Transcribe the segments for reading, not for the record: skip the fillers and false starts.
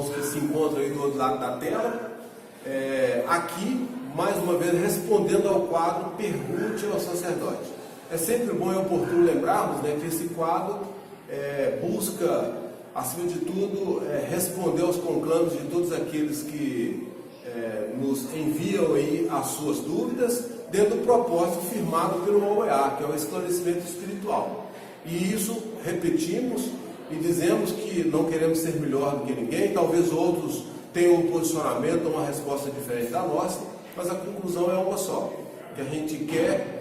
irmãos que se encontram aí do outro lado da tela. Aqui, mais uma vez, respondendo ao quadro Pergunte ao Sacerdote. É sempre bom e oportuno lembrarmos, né, que esse quadro busca, acima de tudo, responder aos conclames de todos aqueles que nos enviam aí as suas dúvidas, dentro do propósito firmado pelo OEA, que é o esclarecimento espiritual. E isso repetimos e dizemos que não queremos ser melhor do que ninguém, talvez outros tenham um posicionamento, uma resposta diferente da nossa, mas a conclusão é uma só, que a gente quer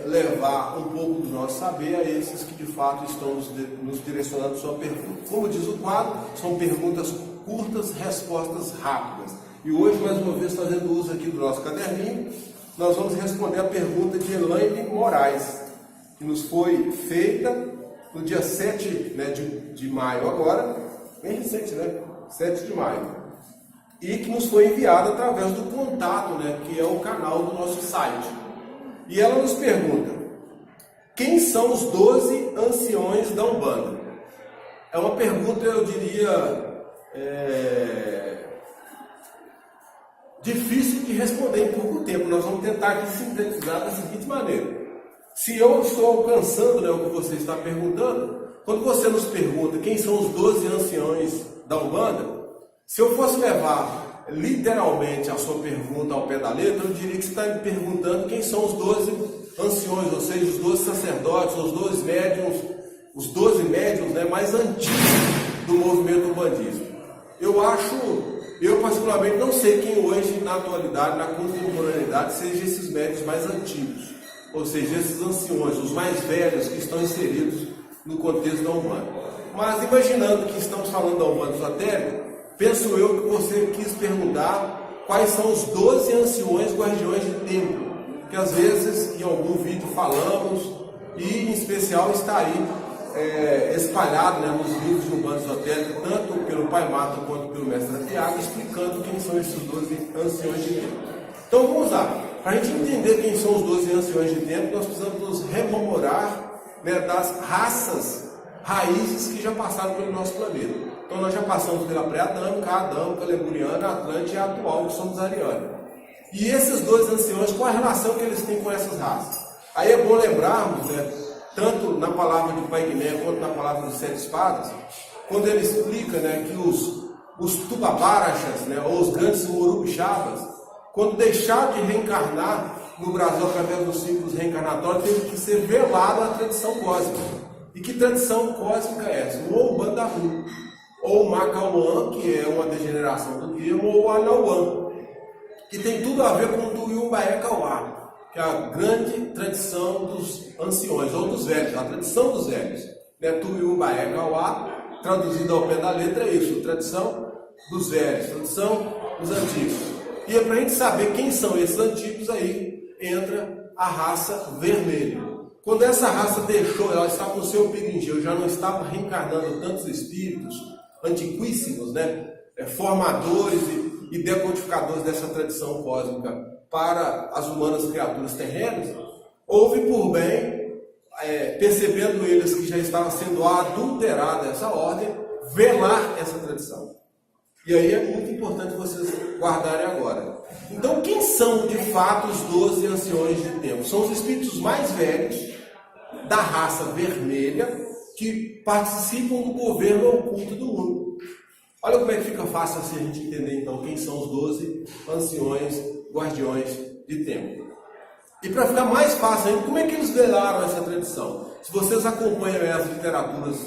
levar um pouco do nosso saber a esses que de fato estão nos direcionando sua pergunta. Como diz o quadro, são perguntas curtas, respostas rápidas. E hoje, mais uma vez, fazendo uso aqui do nosso caderninho, nós vamos responder a pergunta de Elaine Moraes, que nos foi feita no dia 7, né, de maio agora, bem recente, né? 7 de maio. E que nos foi enviada através do contato, né, que é o canal do nosso site. E ela nos pergunta: quem são os 12 anciões da Umbanda? É uma pergunta, eu diria, difícil de responder em pouco tempo. Nós vamos tentar aqui sintetizar da seguinte maneira. Se eu estou alcançando, né, o que você está perguntando, quando você nos pergunta quem são os 12 anciões da Umbanda, se eu fosse levar literalmente a sua pergunta ao pé da letra, eu diria que você está me perguntando quem são os 12 anciões, ou seja, os 12 sacerdotes, os 12 médiuns, né, mais antigos do movimento umbandista. Eu particularmente não sei quem hoje, na atualidade, na contemporaneidade, seja esses médiuns mais antigos, ou seja, esses anciões, os mais velhos que estão inseridos no contexto da Umbanda. Mas imaginando que estamos falando da Umbanda esotérica, penso eu que você quis perguntar quais são os 12 anciões guardiões de templo, que às vezes em algum vídeo falamos, e em especial está aí espalhado, né, nos livros de Umbanda esotérica, tanto pelo Pai Mata quanto pelo Mestre Apiaga, explicando quem são esses 12 anciões de templo. Então vamos lá, para a gente entender quem são os 12 anciões de templo, nós precisamos nos rememorar, né, das raças raízes que já passaram pelo nosso planeta. Então nós já passamos pela pré-adâmica, adâmica, lemuriana, atlântica e a atual, que somos ariana. E esses 12 anciões, qual a relação que eles têm com essas raças? Aí é bom lembrarmos, né, tanto na palavra de Pai Guiné quanto na palavra dos Sete Espadas, quando ele explica, né, que os Tubabarachas, né, ou os grandes Morubixabas, quando deixaram de reencarnar no Brasil através dos ciclos reencarnatórios, teve que ser velado a tradição cósmica. E que tradição cósmica é essa? O Ubandahu, ou o Macauã, que é uma degeneração do termo, ou o Anauã, que tem tudo a ver com o Tuyumbaé-Kauá, que é a grande tradição dos anciões, ou dos velhos, a tradição dos velhos. Né? Tuyumbaé-Kauá, traduzido ao pé da letra, é isso, tradição dos velhos, tradição dos antigos. E é para a gente saber quem são esses antigos, aí entra a raça vermelha. Quando essa raça deixou, ela estava no seu perigeu, já não estava reencarnando tantos espíritos antiquíssimos, né, formadores e decodificadores dessa tradição cósmica para as humanas criaturas terrenas, houve por bem, percebendo eles que já estava sendo adulterada essa ordem, velar essa tradição. E aí é muito importante vocês guardarem agora. Então, quem são de fato os 12 anciões de templo? São os espíritos mais velhos da raça vermelha que participam do governo oculto do mundo. Olha como é que fica fácil assim a gente entender então quem são os 12 anciões guardiões de templo. E para ficar mais fácil ainda, como é que eles velaram essa tradição? Se vocês acompanham as literaturas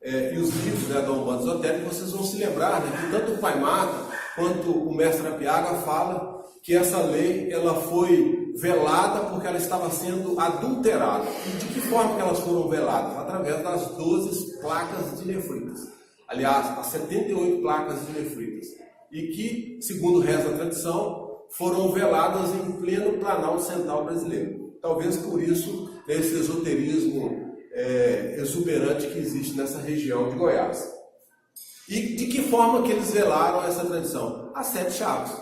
e os livros, né, da Umbanda esotérica, vocês vão se lembrar, né, que tanto o Pai Mata quanto o Mestre Apiaga fala que essa lei ela foi velada porque ela estava sendo adulterada. E de que forma que elas foram veladas? Através das 12 placas de nefritas. Aliás, as 78 placas de nefritas. E que, segundo reza a tradição, foram veladas em pleno Planalto Central brasileiro. Talvez por isso esse esoterismo exuberante que existe nessa região de Goiás. E de que forma que eles velaram essa tradição? As 7 chaves.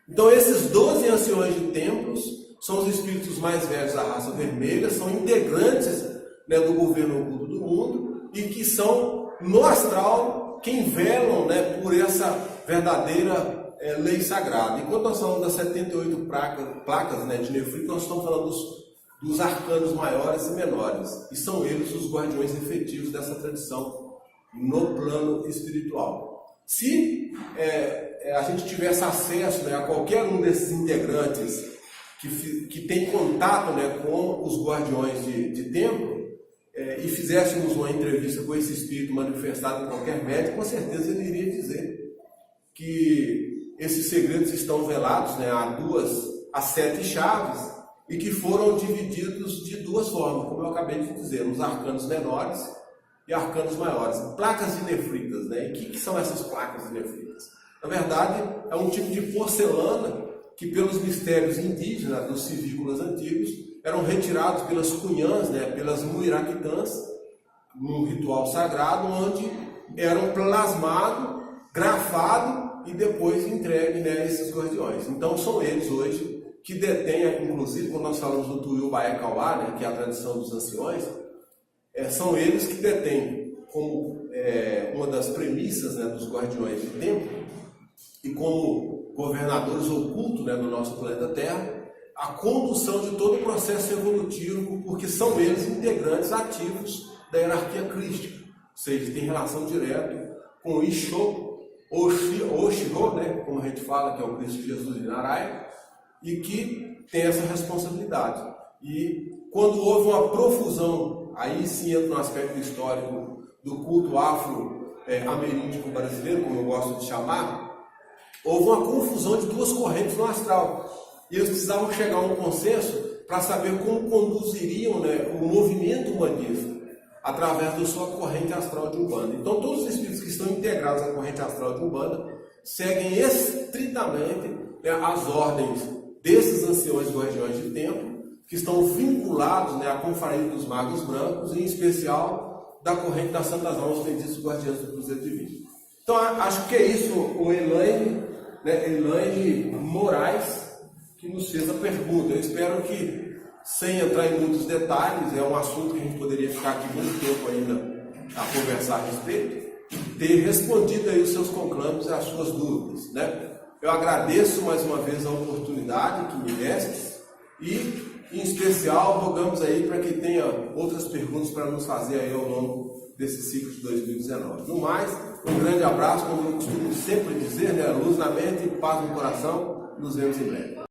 Então esses 12 anciões de templos são os espíritos mais velhos da raça vermelha, são integrantes, né, do governo oculto do mundo e que são no astral quem velam, né, por essa verdadeira lei sagrada. Enquanto nós falamos das 78 placas, né, de nefrito, nós estamos falando dos arcanos maiores e menores. E são eles os guardiões efetivos dessa tradição no plano espiritual. Se a gente tivesse acesso, né, a qualquer um desses integrantes que tem contato, né, com os guardiões de templo, e fizéssemos uma entrevista com esse espírito manifestado em qualquer médico, com certeza ele iria dizer que esses segredos estão velados, né, a 7 chaves, e que foram divididos de duas formas, como eu acabei de dizer, nos arcanos menores e arcanos maiores. Placas de nefritas, né? E o que são essas placas de nefritas? Na verdade, é um tipo de porcelana que, pelos mistérios indígenas dos civícolas antigos, eram retirados pelas cunhãs, né, pelas muiractãs, num ritual sagrado, onde eram plasmados, grafados e depois entregues, né, a esses guardiões. Então são eles hoje que detêm, inclusive quando nós falamos do Tuiu Baé Kauá, né, que é a tradição dos anciões, são eles que detêm como uma das premissas, né, dos guardiões de templo e como governadores ocultos, né, do nosso planeta Terra, a condução de todo o processo evolutivo, porque são eles integrantes ativos da hierarquia crística, ou seja, tem relação direta com o Ixô, Oxirô, né, como a gente fala, que é o Cristo Jesus de Naraya, e que tem essa responsabilidade. E quando houve uma profusão, aí sim entra no aspecto histórico do culto afro-ameríndico brasileiro, como eu gosto de chamar, houve uma confusão de duas correntes no astral. E eles precisavam chegar a um consenso para saber como conduziriam, né, o movimento humanista através da sua corrente astral de Umbanda. Então, todos os espíritos que estão integrados à corrente astral de Umbanda seguem estritamente, né, as ordens desses anciões guardiões de templo, que estão vinculados, né, à confraria dos magos brancos, em especial da corrente das santas almas benditas guardiãs do Cruzeiro Divino. Então, acho que é isso, o Elaine, né, Elaine Moraes, que nos fez a pergunta. Eu espero que, sem entrar em muitos detalhes, é um assunto que a gente poderia ficar aqui muito tempo ainda a conversar a respeito, ter respondido aí os seus conclames e as suas dúvidas, né? Eu agradeço mais uma vez a oportunidade que me deste e, em especial, rogamos aí para que tenha outras perguntas para nos fazer aí ao longo desse ciclo de 2019. No mais, um grande abraço, como eu costumo sempre dizer, né? Luz na mente e paz no coração. Nos vemos em breve.